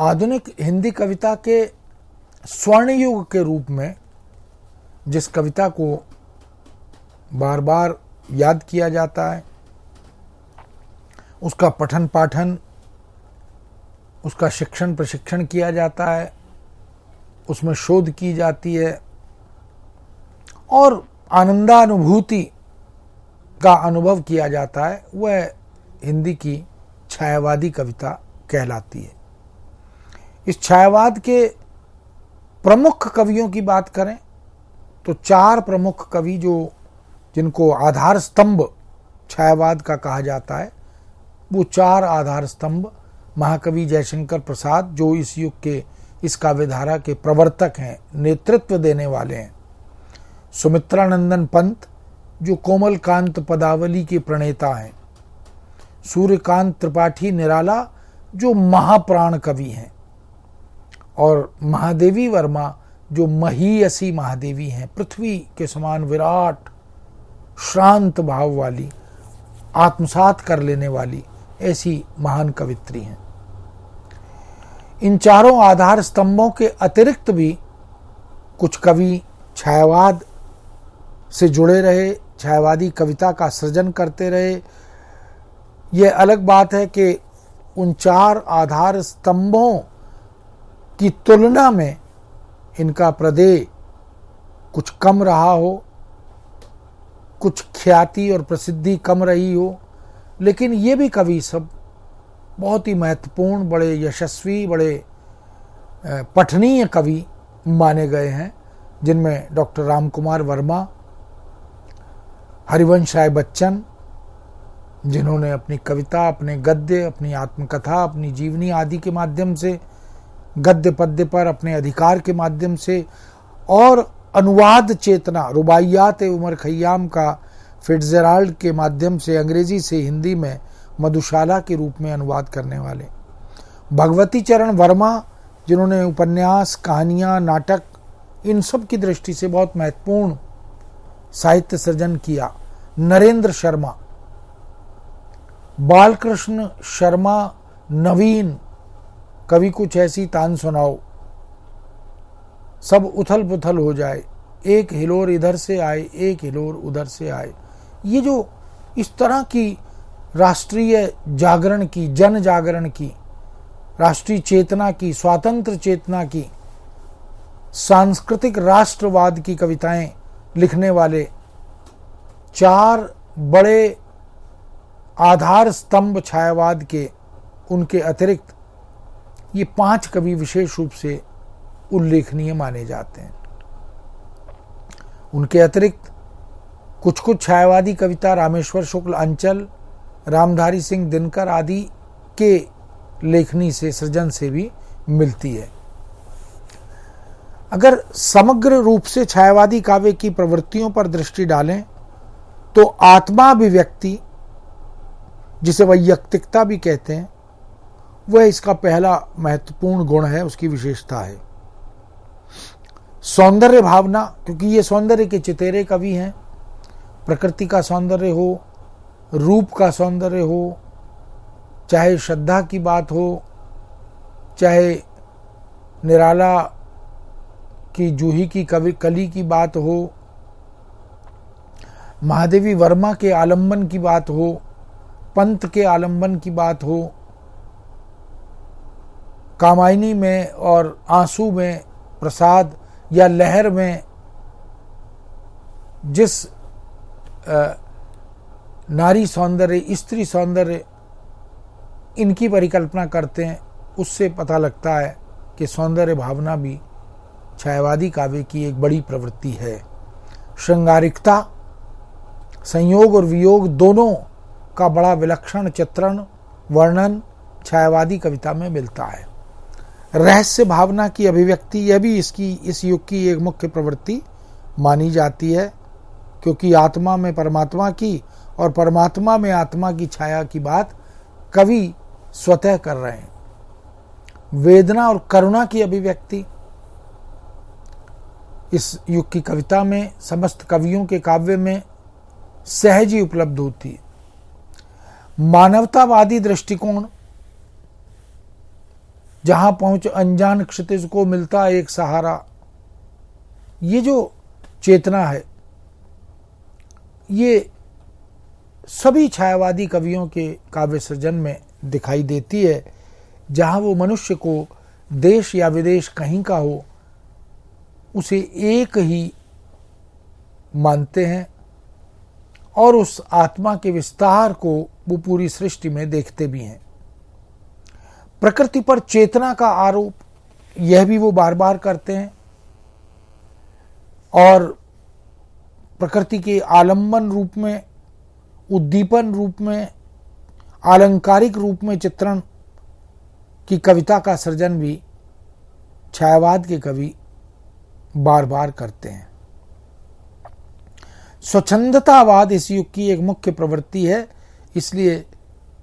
आधुनिक हिंदी कविता के स्वर्ण युग के रूप में जिस कविता को बार बार याद किया जाता है, उसका पठन पाठन, उसका शिक्षण प्रशिक्षण किया जाता है, उसमें शोध की जाती है और आनंदानुभूति का अनुभव किया जाता है, वह हिंदी की छायावादी कविता कहलाती है। इस छायावाद के प्रमुख कवियों की बात करें तो चार प्रमुख कवि जिनको आधार स्तंभ छायावाद का कहा जाता है, वो चार आधार स्तंभ महाकवि जयशंकर प्रसाद, जो इस युग के इस काव्यधारा के प्रवर्तक हैं, नेतृत्व देने वाले हैं। सुमित्रानंदन पंत, जो कोमल कांत पदावली के प्रणेता हैं। सूर्यकांत त्रिपाठी निराला, जो महाप्राण कवि हैं। और महादेवी वर्मा, जो महीयसी महादेवी हैं, पृथ्वी के समान विराट श्रांत भाव वाली, आत्मसात कर लेने वाली ऐसी महान कवित्री हैं। इन चारों आधार स्तंभों के अतिरिक्त भी कुछ कवि छायावाद से जुड़े रहे, छायावादी कविता का सृजन करते रहे। यह अलग बात है कि उन चार आधार स्तंभों की तुलना में इनका प्रदेय कुछ कम रहा हो, कुछ ख्याति और प्रसिद्धि कम रही हो, लेकिन ये भी कवि सब बहुत ही महत्वपूर्ण, बड़े यशस्वी, बड़े पठनीय कवि माने गए हैं, जिनमें डॉक्टर रामकुमार वर्मा, हरिवंश राय बच्चन, जिन्होंने अपनी कविता, अपने गद्य, अपनी आत्मकथा, अपनी जीवनी आदि के माध्यम से, गद्य पद्य पर अपने अधिकार के माध्यम से और अनुवाद चेतना, रुबाइयात उमर खय्याम का फिट्जराल्ड के माध्यम से अंग्रेजी से हिंदी में मधुशाला के रूप में अनुवाद करने वाले। भगवती चरण वर्मा, जिन्होंने उपन्यास, कहानियां, नाटक, इन सब की दृष्टि से बहुत महत्वपूर्ण साहित्य सृजन किया। नरेंद्र शर्मा, बालकृष्ण शर्मा नवीन, कभी कुछ ऐसी तान सुनाओ, सब उथल पुथल हो जाए, एक हिलोर इधर से आए, एक हिलोर उधर से आए। ये जो इस तरह की राष्ट्रीय जागरण की, जन जागरण की, राष्ट्रीय चेतना की, स्वातंत्र चेतना की, सांस्कृतिक राष्ट्रवाद की कविताएं लिखने वाले चार बड़े आधार स्तंभ छायावाद के, उनके अतिरिक्त ये पांच कवि विशेष रूप से उल्लेखनीय माने जाते हैं। उनके अतिरिक्त कुछ कुछ छायावादी कविता रामेश्वर शुक्ल अंचल, रामधारी सिंह दिनकर आदि के लेखनी से, सृजन से भी मिलती है। अगर समग्र रूप से छायावादी काव्य की प्रवृत्तियों पर दृष्टि डालें तो आत्माभिव्यक्ति, जिसे वैयक्तिकता भी कहते हैं, वह इसका पहला महत्वपूर्ण गुण है, उसकी विशेषता है। सौंदर्य भावना, क्योंकि ये सौंदर्य के चितेरे कवि हैं। प्रकृति का सौंदर्य हो, रूप का सौंदर्य हो, चाहे श्रद्धा की बात हो, चाहे निराला की जूही की कली की बात हो, महादेवी वर्मा के आलंबन की बात हो, पंत के आलंबन की बात हो, कामायनी में और आंसू में, प्रसाद या लहर में जिस नारी सौंदर्य, स्त्री सौंदर्य इनकी परिकल्पना करते हैं, उससे पता लगता है कि सौंदर्य भावना भी छायावादी काव्य की एक बड़ी प्रवृत्ति है। श्रृंगारिकता, संयोग और वियोग दोनों का बड़ा विलक्षण चित्रण, वर्णन छायावादी कविता में मिलता है। रहस्य भावना की अभिव्यक्ति, यह भी इस युग की एक मुख्य प्रवृत्ति मानी जाती है, क्योंकि आत्मा में परमात्मा की और परमात्मा में आत्मा की छाया की बात कवि स्वतः कर रहे हैं। वेदना और करुणा की अभिव्यक्ति इस युग की कविता में, समस्त कवियों के काव्य में सहज ही उपलब्ध होती है। मानवतावादी दृष्टिकोण, जहां पहुंच अनजान क्षितिज को मिलता एक सहारा। ये जो चेतना है, ये सभी छायावादी कवियों के काव्य सृजन में दिखाई देती है, जहां वो मनुष्य को देश या विदेश कहीं का हो उसे एक ही मानते हैं और उस आत्मा के विस्तार को वो पूरी सृष्टि में देखते भी हैं। प्रकृति पर चेतना का आरोप यह भी वो बार बार करते हैं और प्रकृति के आलंबन रूप में, उद्दीपन रूप में, आलंकारिक रूप में चित्रण की कविता का सृजन भी छायावाद के कवि बार बार करते हैं। स्वच्छंदतावाद इस युग की एक मुख्य प्रवृत्ति है, इसलिए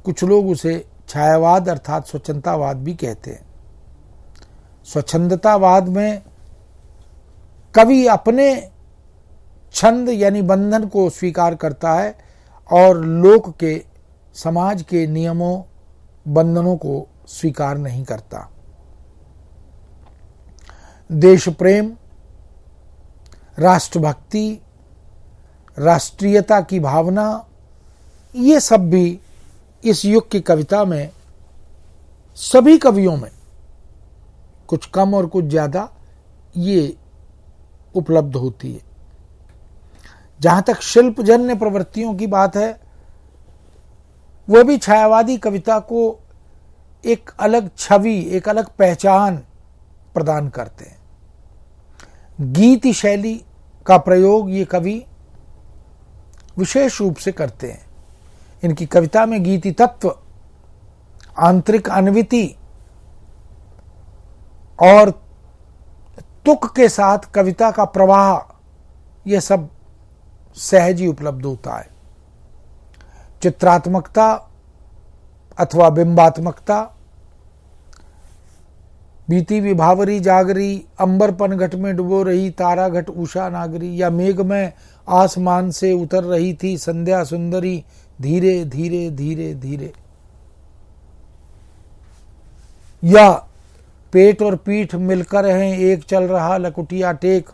कुछ लोग उसे छायावाद अर्थात स्वच्छंदतावाद भी कहते हैं। स्वच्छंदतावाद में कवि अपने छंद यानी बंधन को स्वीकार करता है और लोक के, समाज के नियमों, बंधनों को स्वीकार नहीं करता। देश प्रेम, राष्ट्रभक्ति, राष्ट्रीयता की भावना, ये सब भी इस युग की कविता में सभी कवियों में कुछ कम और कुछ ज्यादा ये उपलब्ध होती है। जहां तक शिल्पजन्य प्रवृत्तियों की बात है, वह भी छायावादी कविता को एक अलग छवि, एक अलग पहचान प्रदान करते हैं। गीति शैली का प्रयोग ये कवि विशेष रूप से करते हैं। इनकी कविता में गीति तत्व, आंतरिक अन्विति और तुक के साथ कविता का प्रवाह, यह सब सहज ही उपलब्ध होता है। चित्रात्मकता अथवा बिंबात्मकता, बीती विभावरी जागरी, अंबर पन घट में डुबो रही तारा घट उषा नागरी, या मेघ में आसमान से उतर रही थी संध्या सुंदरी धीरे धीरे धीरे धीरे, या पेट और पीठ मिलकर हैं एक चल रहा लकुटिया टेक,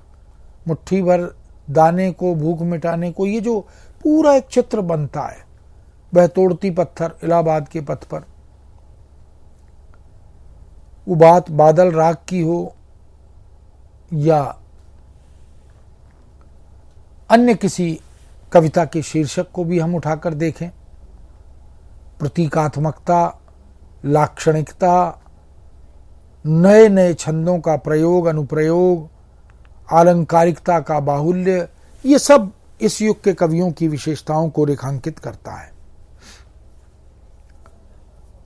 मुट्ठी भर दाने को भूख मिटाने को, ये जो पूरा एक चित्र बनता है, वह तोड़ती पत्थर इलाहाबाद के पथ पर, वो बात बादल राग की हो या अन्य किसी कविता के शीर्षक को भी हम उठाकर देखें, प्रतीकात्मकता, लाक्षणिकता, नए नए छंदों का प्रयोग, अनुप्रयोग, आलंकारिकता का बाहुल्य, ये सब इस युग के कवियों की विशेषताओं को रेखांकित करता है।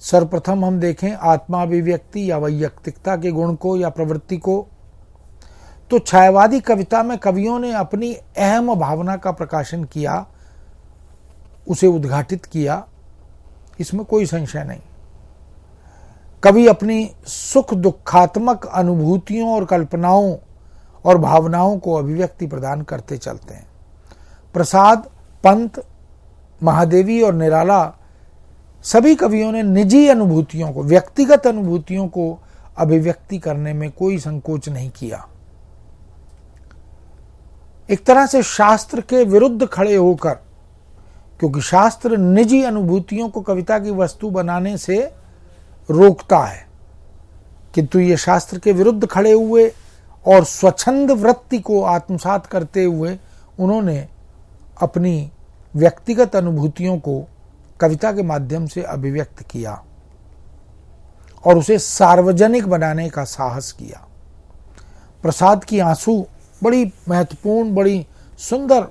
सर्वप्रथम हम देखें आत्माभिव्यक्ति या वैयक्तिकता के गुण को या प्रवृत्ति को, तो छायावादी कविता में कवियों ने अपनी अहम भावना का प्रकाशन किया, उसे उद्घाटित किया, इसमें कोई संशय नहीं। कवि अपनी सुख दुखात्मक अनुभूतियों और कल्पनाओं और भावनाओं को अभिव्यक्ति प्रदान करते चलते हैं। प्रसाद, पंत, महादेवी और निराला सभी कवियों ने निजी अनुभूतियों को, व्यक्तिगत अनुभूतियों को अभिव्यक्ति करने में कोई संकोच नहीं किया। एक तरह से शास्त्र के विरुद्ध खड़े होकर, क्योंकि शास्त्र निजी अनुभूतियों को कविता की वस्तु बनाने से रोकता है, किंतु ये शास्त्र के विरुद्ध खड़े हुए और स्वच्छंद वृत्ति को आत्मसात करते हुए उन्होंने अपनी व्यक्तिगत अनुभूतियों को कविता के माध्यम से अभिव्यक्त किया और उसे सार्वजनिक बनाने का साहस किया। प्रसाद की आंसू बड़ी महत्वपूर्ण, बड़ी सुंदर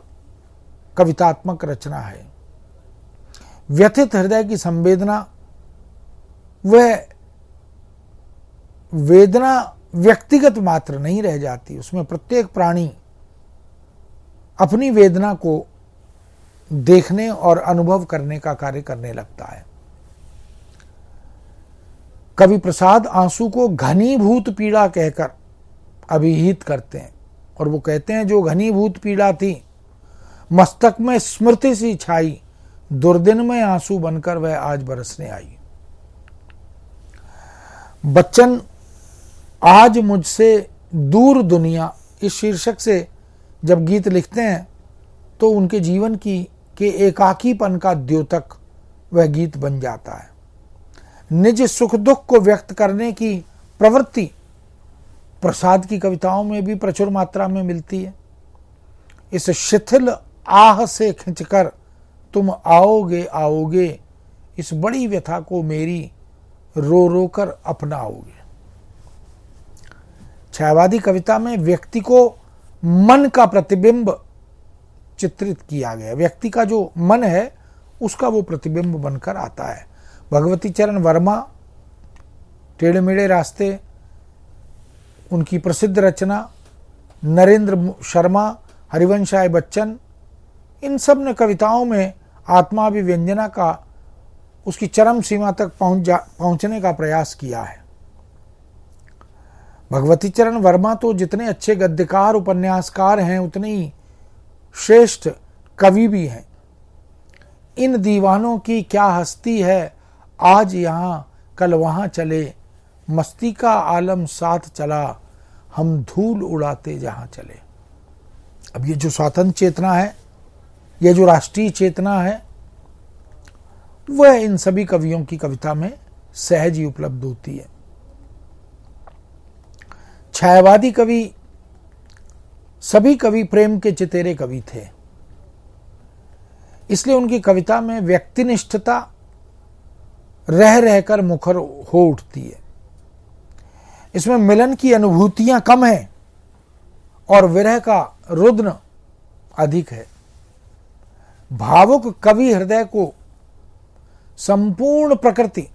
कवितात्मक रचना है। व्यथित हृदय की संवेदना, वह वेदना व्यक्तिगत मात्र नहीं रह जाती, उसमें प्रत्येक प्राणी अपनी वेदना को देखने और अनुभव करने का कार्य करने लगता है। कवि प्रसाद आंसू को घनीभूत पीड़ा कहकर अभिहित करते हैं और वो कहते हैं, जो घनीभूत पीड़ा थी मस्तक में स्मृति सी छाई, दुर्दिन में आंसू बनकर वह आज बरसने आई। बच्चन आज मुझसे दूर दुनिया इस शीर्षक से जब गीत लिखते हैं तो उनके जीवन के एकाकीपन का द्योतक वह गीत बन जाता है। निज सुख दुख को व्यक्त करने की प्रवृत्ति प्रसाद की कविताओं में भी प्रचुर मात्रा में मिलती है। इस शिथिल आह से खिंचकर तुम आओगे आओगे, इस बड़ी व्यथा को मेरी रो रो कर अपनाओगे। छायावादी कविता में व्यक्ति को मन का प्रतिबिंब चित्रित किया गया। व्यक्ति का जो मन है उसका वो प्रतिबिंब बनकर आता है। भगवती चरण वर्मा, टेढ़े मेढ़े रास्ते उनकी प्रसिद्ध रचना, नरेंद्र शर्मा, हरिवंश राय बच्चन, इन सब ने कविताओं में आत्माभिव्यंजना का उसकी चरम सीमा तक पहुंचने का प्रयास किया है। भगवती चरण वर्मा तो जितने अच्छे गद्यकार उपन्यासकार हैं उतने ही श्रेष्ठ कवि भी हैं। इन दीवानों की क्या हस्ती है, आज यहाँ कल वहाँ चले, मस्ती का आलम साथ चला, हम धूल उड़ाते जहाँ चले। अब ये जो स्वातंत्र चेतना है, ये जो राष्ट्रीय चेतना है, वह इन सभी कवियों की कविता में सहज ही उपलब्ध होती है। छायावादी कवि, सभी कवि प्रेम के चितेरे कवि थे, इसलिए उनकी कविता में व्यक्तिनिष्ठता रह रहकर मुखर हो उठती है। इसमें मिलन की अनुभूतियां कम हैं और विरह का रुद्न अधिक है। भावुक कवि हृदय को संपूर्ण प्रकृति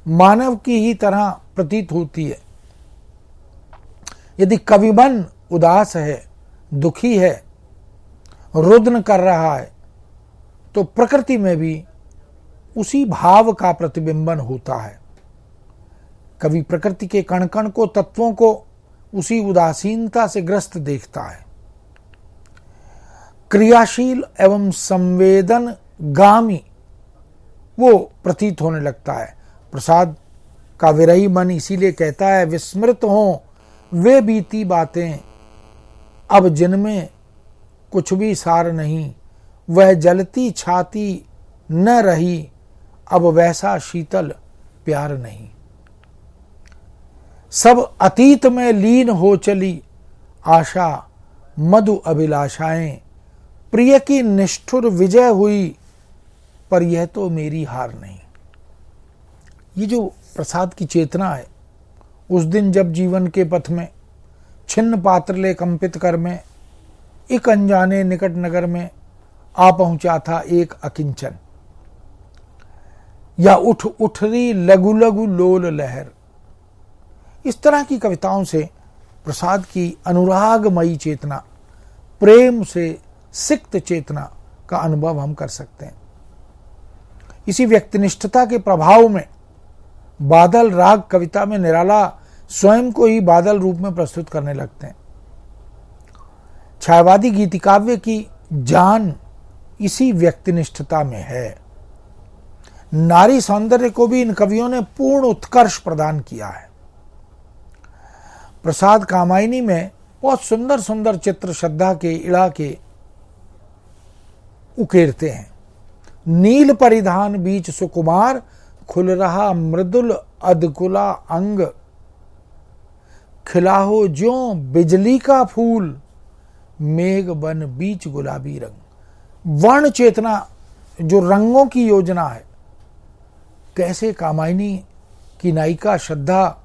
मानव की ही तरह प्रतीत होती है। यदि कवि मन उदास है, दुखी है, रुदन कर रहा है, तो प्रकृति में भी उसी भाव का प्रतिबिंबन होता है। कवि प्रकृति के कण कण को, तत्वों को उसी उदासीनता से ग्रस्त देखता है। क्रियाशील एवं संवेदन गामी वो प्रतीत होने लगता है। प्रसाद का विरही मन इसीलिए कहता है, विस्मृत हों वे बीती बातें, अब जिनमें कुछ भी सार नहीं, वह जलती छाती न रही, अब वैसा शीतल प्यार नहीं। सब अतीत में लीन हो चली आशा मधु अभिलाषाएं, प्रिय की निष्ठुर विजय हुई, पर यह तो मेरी हार नहीं। ये जो प्रसाद की चेतना है, उस दिन जब जीवन के पथ में छिन्न पात्र ले कंपित कर में एक अनजाने निकट नगर में आ पहुंचा था एक अकिंचन, या उठ उठरी लघु लघु लोल लहर। इस तरह की कविताओं से प्रसाद की अनुरागमयी चेतना, प्रेम से सिक्त चेतना का अनुभव हम कर सकते हैं। इसी व्यक्तिनिष्ठता के प्रभाव में बादल राग कविता में निराला स्वयं को ही बादल रूप में प्रस्तुत करने लगते हैं। छायावादी गीतिकाव्य की जान इसी व्यक्तिनिष्ठता में है। नारी सौंदर्य को भी इन कवियों ने पूर्ण उत्कर्ष प्रदान किया है। प्रसाद कामायनी में बहुत सुंदर सुंदर चित्र श्रद्धा के इड़ा के उकेरते हैं। नील परिधान बीच सुकुमार, खुल रहा मृदुल अधकुला अंग, खिला हो ज्यों बिजली का फूल, मेघ बन बीच गुलाबी रंग। वर्ण चेतना, जो रंगों की योजना है, कैसे कामायनी की नायिका श्रद्धा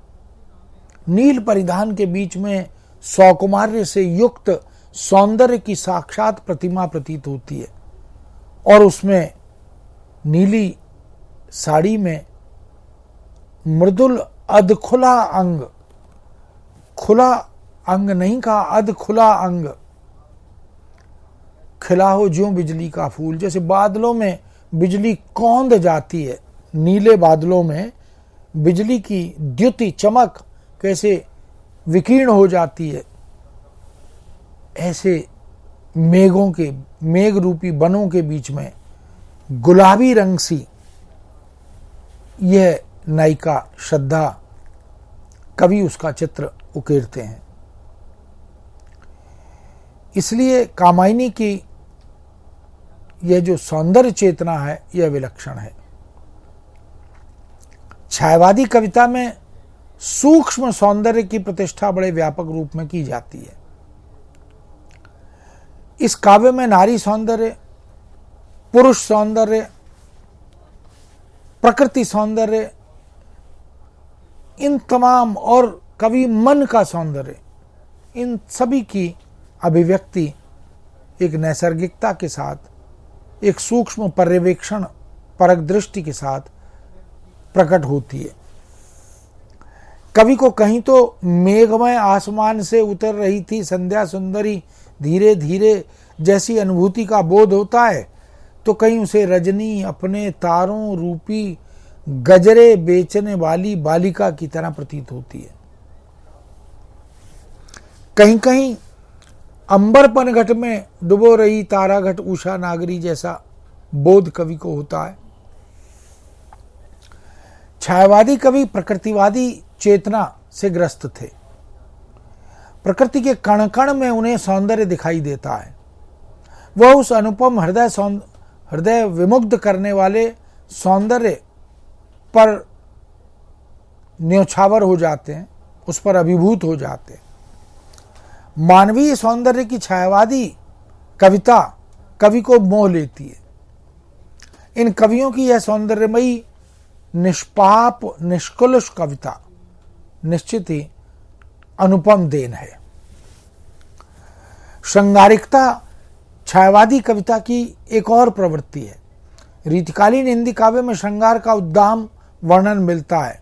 नील परिधान के बीच में सौकुमार्य से युक्त सौंदर्य की साक्षात प्रतिमा प्रतीत होती है, और उसमें नीली साड़ी में मृदुल अधखुला अंग, खुला अंग नहीं कहा, अधखुला अंग, खिला हो ज्यों बिजली का फूल। जैसे बादलों में बिजली कौंध जाती है, नीले बादलों में बिजली की द्युति चमक कैसे विकीर्ण हो जाती है, ऐसे मेघों के, मेघ रूपी बनों के बीच में गुलाबी रंग सी यह नायिका श्रद्धा कवि उसका चित्र उकेरते हैं। इसलिए कामायनी की यह जो सौंदर्य चेतना है यह विलक्षण है। छायावादी कविता में सूक्ष्म सौंदर्य की प्रतिष्ठा बड़े व्यापक रूप में की जाती है। इस काव्य में नारी सौंदर्य, पुरुष सौंदर्य, प्रकृति सौंदर्य, इन तमाम, और कवि मन का सौंदर्य, इन सभी की अभिव्यक्ति एक नैसर्गिकता के साथ, एक सूक्ष्म पर्यवेक्षण परक दृष्टि के साथ प्रकट होती है। कवि को कहीं तो मेघमय आसमान से उतर रही थी संध्या सुंदरी धीरे धीरे जैसी अनुभूति का बोध होता है, तो कहीं उसे रजनी अपने तारों रूपी गजरे बेचने वाली बालिका की तरह प्रतीत होती है। कहीं कहीं अंबरपन घट में डुबो रही तारा घट उषा नागरी जैसा बोध कवि को होता है। छायावादी कवि प्रकृतिवादी चेतना से ग्रस्त थे। प्रकृति के कण कण में उन्हें सौंदर्य दिखाई देता है। वह उस अनुपम हृदय विमुग्ध करने वाले सौंदर्य पर न्योछावर हो जाते हैं, उस पर अभिभूत हो जाते हैं। मानवीय सौंदर्य की छायावादी कविता कवि को मोह लेती है। इन कवियों की यह सौंदर्यमयी निष्पाप निष्कलुष कविता निश्चित ही अनुपम देन है। श्रृंगारिकता छायावादी कविता की एक और प्रवृत्ति है। रीतिकालीन हिंदी काव्य में श्रृंगार का उद्दाम वर्णन मिलता है,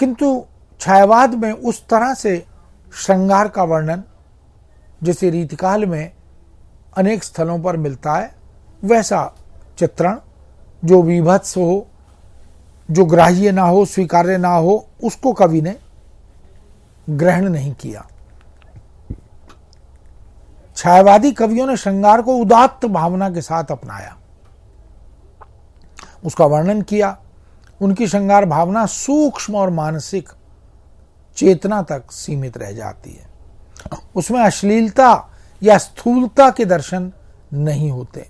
किंतु छायावाद में उस तरह से श्रृंगार का वर्णन जैसे रीतिकाल में अनेक स्थलों पर मिलता है, वैसा चित्रण जो विभत्स हो, जो ग्राह्य ना हो, स्वीकार्य ना हो, उसको कवि ने ग्रहण नहीं किया। छायावादी कवियों ने श्रृंगार को उदात्त भावना के साथ अपनाया, उसका वर्णन किया। उनकी श्रृंगार भावना सूक्ष्म और मानसिक चेतना तक सीमित रह जाती है। उसमें अश्लीलता या स्थूलता के दर्शन नहीं होते।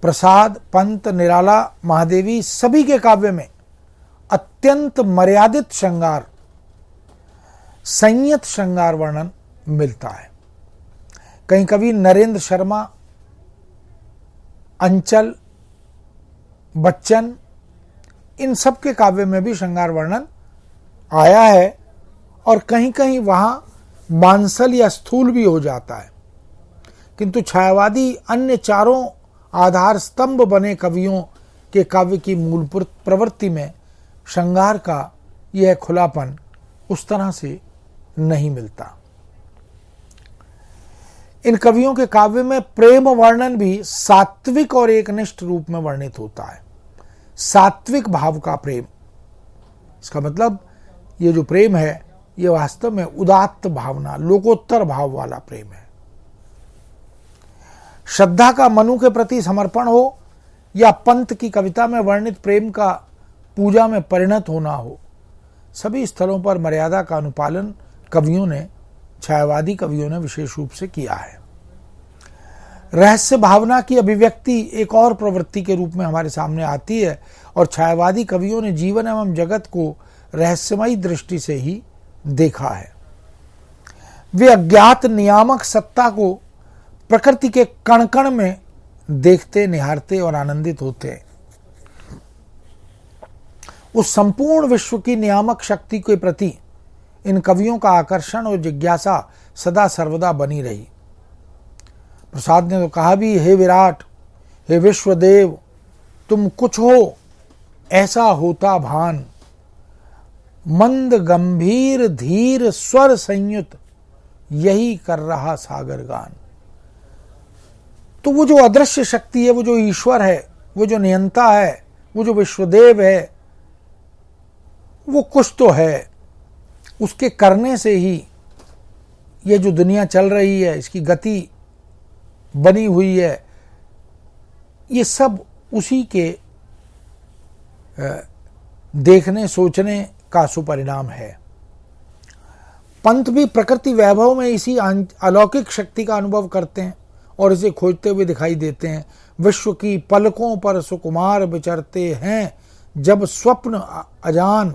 प्रसाद, पंत, निराला, महादेवी सभी के काव्य में अत्यंत मर्यादित श्रृंगार, संयत श्रृंगार वर्णन मिलता है। कहीं कवि नरेंद्र शर्मा, अंचल, बच्चन, इन सब के काव्य में भी श्रृंगार वर्णन आया है, और कहीं कहीं वहां मांसल या स्थूल भी हो जाता है। किंतु छायावादी अन्य चारों आधार स्तंभ बने कवियों के काव्य की मूल प्रवृत्ति में श्रृंगार का यह खुलापन उस तरह से नहीं मिलता। इन कवियों के काव्य में प्रेम वर्णन भी सात्विक और एकनिष्ठ रूप में वर्णित होता है। सात्विक भाव का प्रेम, इसका मतलब ये जो प्रेम है ये वास्तव में उदात्त भावना, लोकोत्तर भाव वाला प्रेम है। श्रद्धा का मनु के प्रति समर्पण हो या पंत की कविता में वर्णित प्रेम का पूजा में परिणत होना हो, सभी स्थलों पर मर्यादा का अनुपालन कवियों ने, छायावादी कवियों ने विशेष रूप से किया है। रहस्य भावना की अभिव्यक्ति एक और प्रवृत्ति के रूप में हमारे सामने आती है, और छायावादी कवियों ने जीवन एवं जगत को रहस्यमयी दृष्टि से ही देखा है। वे अज्ञात नियामक सत्ता को प्रकृति के कण कण में देखते, निहारते और आनंदित होते हैं। उस संपूर्ण विश्व की नियामक शक्ति के प्रति इन कवियों का आकर्षण और जिज्ञासा सदा सर्वदा बनी रही। प्रसाद ने तो कहा भी, हे विराट, हे विश्वदेव, तुम कुछ हो ऐसा होता भान, मंद गंभीर धीर स्वर संयुत यही कर रहा सागर गान। तो वो जो अदृश्य शक्ति है, वो जो ईश्वर है, वो जो नियंता है, वो जो विश्वदेव है, वो कुछ तो है। उसके करने से ही ये जो दुनिया चल रही है, इसकी गति बनी हुई है, ये सब उसी के देखने सोचने का सुपरिणाम है। पंत भी प्रकृति वैभव में इसी अलौकिक शक्ति का अनुभव करते हैं और इसे खोजते हुए दिखाई देते हैं। विश्व की पलकों पर सुकुमार विचरते हैं जब स्वप्न अजान,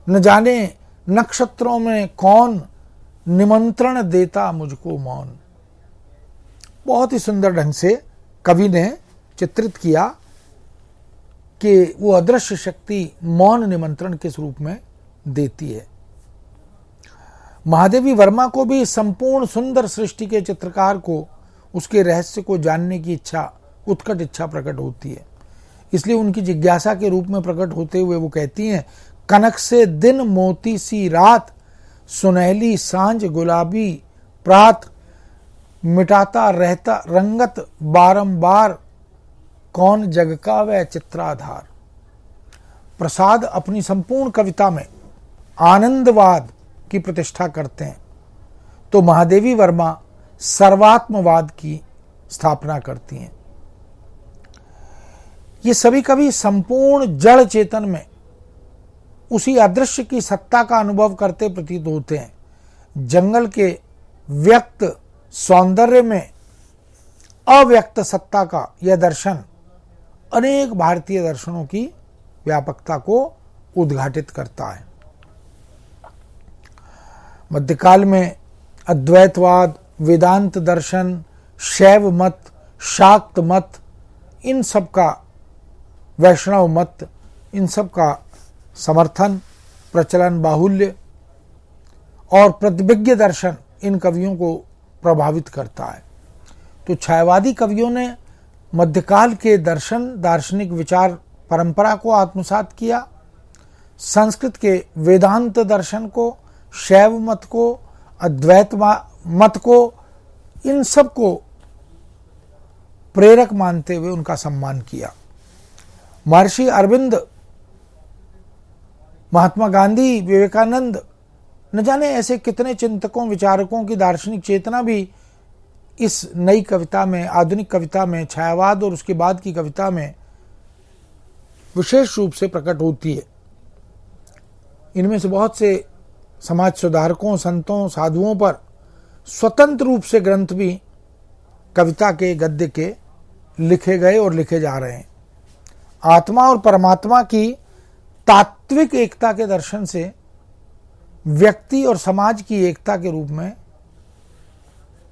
न जाने नक्षत्रों में कौन निमंत्रण देता मुझको मौन। बहुत ही सुंदर ढंग से कवि ने चित्रित किया कि वो अदृश्य शक्ति मौन निमंत्रण किस रूप में देती है। महादेवी वर्मा को भी संपूर्ण सुंदर सृष्टि के चित्रकार को उसके रहस्य को जानने की इच्छा, उत्कट इच्छा प्रकट होती है। इसलिए उनकी जिज्ञासा के रूप में प्रकट होते हुए वो कहती हैं, कनक से दिन मोती सी रात, सुनहली सांझ गुलाबी प्रात, मिटाता रहता रंगत बारंबार, कौन जग का वह चित्राधार। प्रसाद अपनी संपूर्ण कविता में आनंदवाद की प्रतिष्ठा करते हैं तो महादेवी वर्मा सर्वात्मवाद की स्थापना करती हैं। ये सभी कवि संपूर्ण जड़ चेतन में उसी अदृश्य की सत्ता का अनुभव करते प्रतीत होते हैं। जंगल के व्यक्त सौंदर्य में अव्यक्त सत्ता का यह दर्शन अनेक भारतीय दर्शनों की व्यापकता को उद्घाटित करता है। मध्यकाल में अद्वैतवाद, वेदांत दर्शन, शैव मत, शाक्त मत, इन सब का, वैष्णव मत, इन सब का समर्थन, प्रचलन, बाहुल्य और प्रतिभिज्ञ दर्शन इन कवियों को प्रभावित करता है। तो छायावादी कवियों ने मध्यकाल के दर्शन, दार्शनिक विचार परंपरा को आत्मसात किया। संस्कृत के वेदांत दर्शन को, शैव मत को, अद्वैत मत को, इन सब को प्रेरक मानते हुए उनका सम्मान किया। महर्षि अरविंद, महात्मा गांधी, विवेकानंद, न जाने ऐसे कितने चिंतकों, विचारकों की दार्शनिक चेतना भी इस नई कविता में, आधुनिक कविता में, छायावाद और उसके बाद की कविता में विशेष रूप से प्रकट होती है। इनमें से बहुत से समाज सुधारकों, संतों, साधुओं पर स्वतंत्र रूप से ग्रंथ भी कविता के, गद्य के लिखे गए और लिखे जा रहे हैं। आत्मा और परमात्मा की तात्विक एकता के दर्शन से व्यक्ति और समाज की एकता के रूप में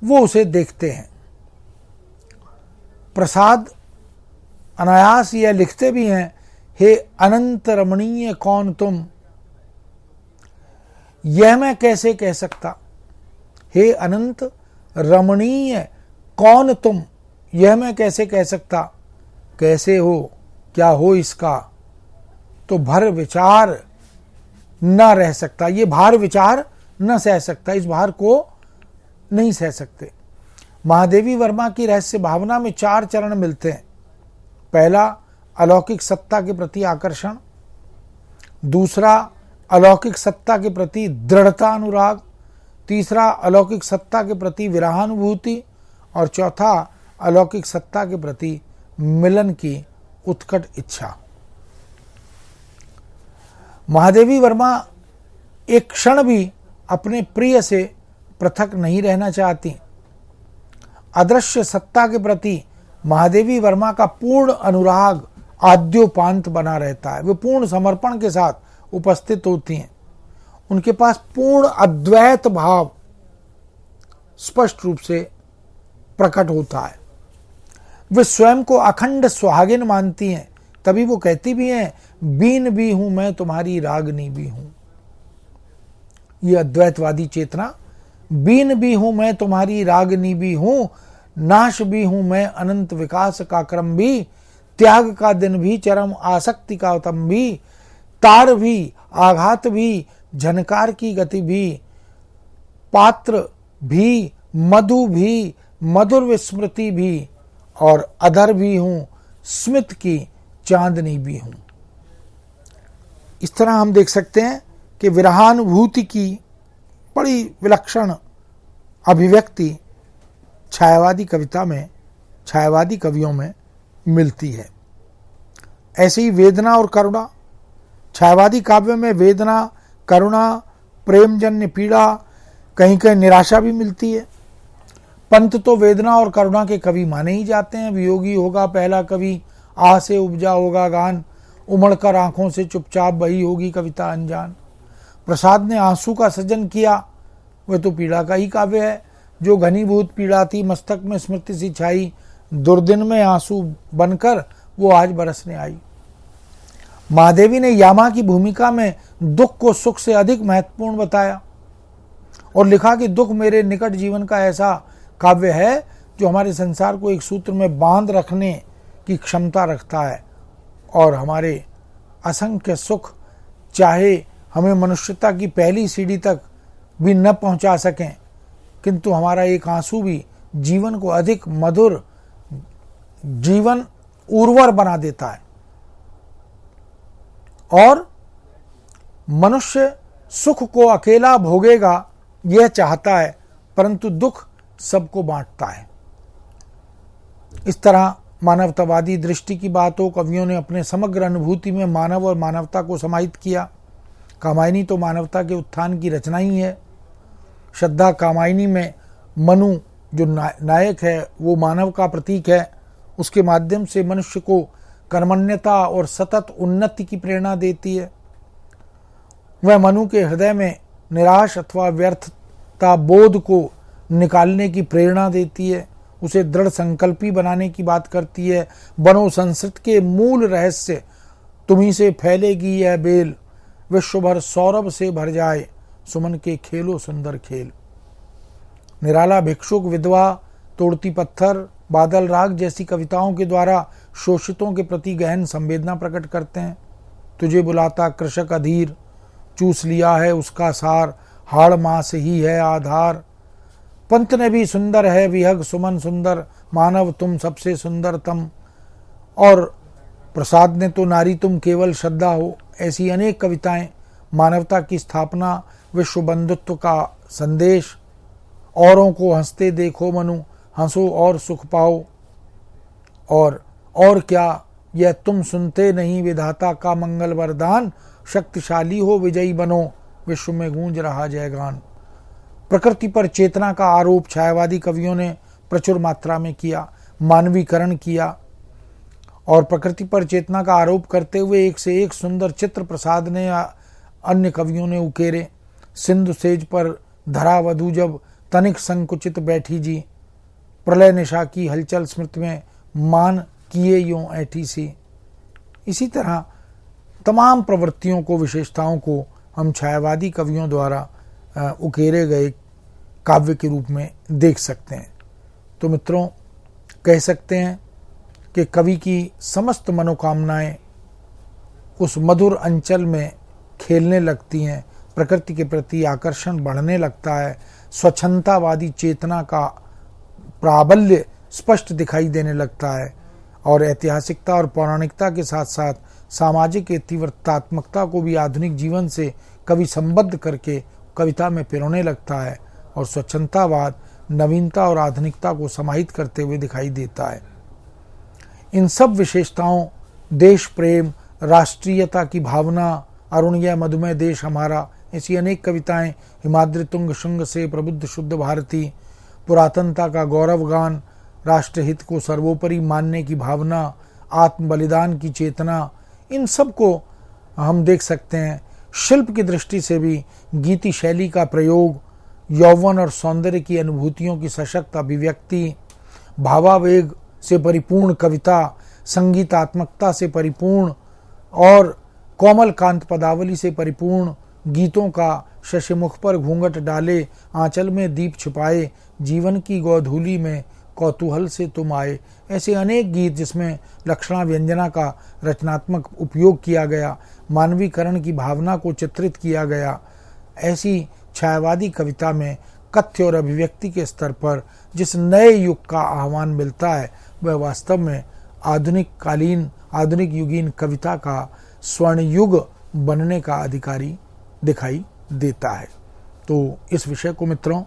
वो उसे देखते हैं। प्रसाद अनायास यह लिखते भी हैं, हे अनंत रमणीय कौन तुम, यह मैं कैसे कह सकता। हे अनंत रमणीय कौन तुम, यह मैं कैसे कह सकता। कैसे हो, क्या हो इसका, तो भर विचार न रह सकता। ये भार विचार न सह सकता, इस भार को नहीं सह सकते। महादेवी वर्मा की रहस्य भावना में 4 चरण मिलते हैं। पहला, अलौकिक सत्ता के प्रति आकर्षण। दूसरा, अलौकिक सत्ता के प्रति दृढ़ता अनुराग। तीसरा, अलौकिक सत्ता के प्रति विरहानुभूति। और चौथा, अलौकिक सत्ता के प्रति मिलन की उत्कट इच्छा। महादेवी वर्मा एक क्षण भी अपने प्रिय से पृथक नहीं रहना चाहती। अदृश्य सत्ता के प्रति महादेवी वर्मा का पूर्ण अनुराग आद्योपांत बना रहता है। वे पूर्ण समर्पण के साथ उपस्थित होती हैं। उनके पास पूर्ण अद्वैत भाव स्पष्ट रूप से प्रकट होता है। वे स्वयं को अखंड सुहागिन मानती हैं। तभी वो कहती भी हैं, बीन भी हूं मैं तुम्हारी रागनी भी हूं। ये अद्वैतवादी चेतना, बीन भी हूं मैं तुम्हारी रागनी भी हूं, नाश भी हूं मैं अनंत विकास का क्रम भी, त्याग का दिन भी चरम आसक्ति का उत्तम भी, तार भी आघात भी झनकार की गति भी, पात्र भी मधु भी मधुर विस्मृति भी, और अधर भी हूं स्मित की चांदनी भी हूं। इस तरह हम देख सकते हैं कि विरहानुभूति की बड़ी विलक्षण अभिव्यक्ति छायावादी कविता में, छायावादी कवियों में मिलती है। ऐसे ही वेदना और करुणा, छायावादी काव्य में वेदना, करुणा, प्रेमजन्य पीड़ा, कहीं कहीं निराशा भी मिलती है। पंत तो वेदना और करुणा के कवि माने ही जाते हैं। वियोगी होगा पहला कवि, आह से उपजा होगा गान, उमड़कर आंखों से चुपचाप बही होगी कविता अनजान। प्रसाद ने आंसू का सृजन किया, वह तो पीड़ा का ही काव्य है। जो घनीभूत पीड़ा थी मस्तक में स्मृति सी छाई, दुर्दिन में आंसू बनकर वो आज बरसने आई। महादेवी ने यामा की भूमिका में दुख को सुख से अधिक महत्वपूर्ण बताया और लिखा कि दुख मेरे निकट जीवन का ऐसा काव्य है जो हमारे संसार को एक सूत्र में बांध रखने की क्षमता रखता है, और हमारे असंख्य सुख चाहे हमें मनुष्यता की पहली सीढ़ी तक भी न पहुंचा सकें, किंतु हमारा एक आंसू भी जीवन को अधिक मधुर, जीवन उर्वर बना देता है। और मनुष्य सुख को अकेला भोगेगा यह चाहता है, परंतु दुख सबको बांटता है। इस तरह मानवतावादी दृष्टि की बात हो, कवियों ने अपने समग्र अनुभूति में मानव और मानवता को समाहित किया। कामायनी तो मानवता के उत्थान की रचना ही है। श्रद्धा कामायनी में मनु जो नायक है वो मानव का प्रतीक है। उसके माध्यम से मनुष्य को कर्मण्यता और सतत उन्नति की प्रेरणा देती है। वह मनु के हृदय में निराश अथवा व्यर्थता बोध को निकालने की प्रेरणा देती है, उसे दृढ़ संकल्पी बनाने की बात करती है। बनो संस्कृत के मूल रहस्य, तुम्ही से फैलेगी यह बेल, विश्व भर सौरभ से भर जाए, सुमन के खेलो सुंदर खेल। निराला भिक्षुक, विधवा, तोड़ती पत्थर, बादल राग जैसी कविताओं के द्वारा शोषितों के प्रति गहन संवेदना प्रकट करते हैं। तुझे बुलाता कृषक अधीर, चूस लिया है उसका सार, हाड़ मास ही है आधार। पंत ने भी सुंदर है विहग सुमन सुंदर, मानव तुम सबसे सुंदरतम। और प्रसाद ने तो नारी तुम केवल श्रद्धा हो। ऐसी अनेक कविताएं मानवता की स्थापना, विश्व बंधुत्व का संदेश, औरों को हंसते देखो मनु, हंसो और सुख पाओ, और क्या यह तुम सुनते नहीं विधाता का मंगल वरदान, शक्तिशाली हो विजयी बनो, विश्व में गूंज रहा जयगान। प्रकृति पर चेतना का आरोप छायावादी कवियों ने प्रचुर मात्रा में किया, मानवीकरण किया, और प्रकृति पर चेतना का आरोप करते हुए एक से एक सुंदर चित्र प्रसाद ने या अन्य कवियों ने उकेरे। सिंधु सेज पर धरा वधु जब तनिक संकुचित बैठी जी, प्रलय निशा की हलचल स्मृति में मान किए यूं ऐठी सी। इसी तरह तमाम प्रवृत्तियों को, विशेषताओं को हम छायावादी कवियों द्वारा उकेरे गए काव्य के रूप में देख सकते हैं। तो मित्रों, कह सकते हैं कि कवि की समस्त मनोकामनाएं उस मधुर अंचल में खेलने लगती हैं, प्रकृति के प्रति आकर्षण बढ़ने लगता है, स्वच्छंदतावादी चेतना का प्राबल्य स्पष्ट दिखाई देने लगता है, और ऐतिहासिकता और पौराणिकता के साथ साथ सामाजिक तीव्रतात्मकता को भी आधुनिक जीवन से कवि संबद्ध करके कविता में पिरोने लगता है, और स्वच्छंदतावाद नवीनता और आधुनिकता को समाहित करते हुए दिखाई देता है। इन सब विशेषताओं, देश प्रेम, राष्ट्रीयता की भावना, अरुणिय मधुमेह देश हमारा, ऐसी अनेक कविताएं, हिमाद्रि तुंग शुंग से प्रबुद्ध शुद्ध भारती, पुरातनता का गौरव गान, राष्ट्रहित को सर्वोपरि मानने की भावना, आत्म बलिदान की चेतना, इन सब को हम देख सकते हैं। शिल्प की दृष्टि से भी गीति शैली का प्रयोग, यौवन और सौंदर्य की अनुभूतियों की सशक्त अभिव्यक्ति, भावावेग से परिपूर्ण कविता, संगीतात्मकता से परिपूर्ण और कोमल कांत पदावली से परिपूर्ण गीतों का, शशिमुख पर घूंघट डाले, आंचल में दीप छिपाए, जीवन की गोधूली में कौतूहल से तुम आए, ऐसे अनेक गीत जिसमें लक्षणा व्यंजना का रचनात्मक उपयोग किया गया, मानवीकरण की भावना को चित्रित किया गया। ऐसी छायावादी कविता में कथ्य और अभिव्यक्ति के स्तर पर जिस नए युग का आह्वान मिलता है, वह वास्तव में आधुनिक युगीन कविता का स्वर्ण युग बनने का अधिकारी दिखाई देता है। तो इस विषय को मित्रों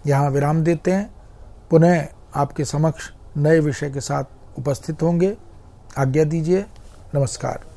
यहाँ विराम देते हैं। पुनः आपके समक्ष नए विषय के साथ उपस्थित होंगे। आज्ञा दीजिए। नमस्कार।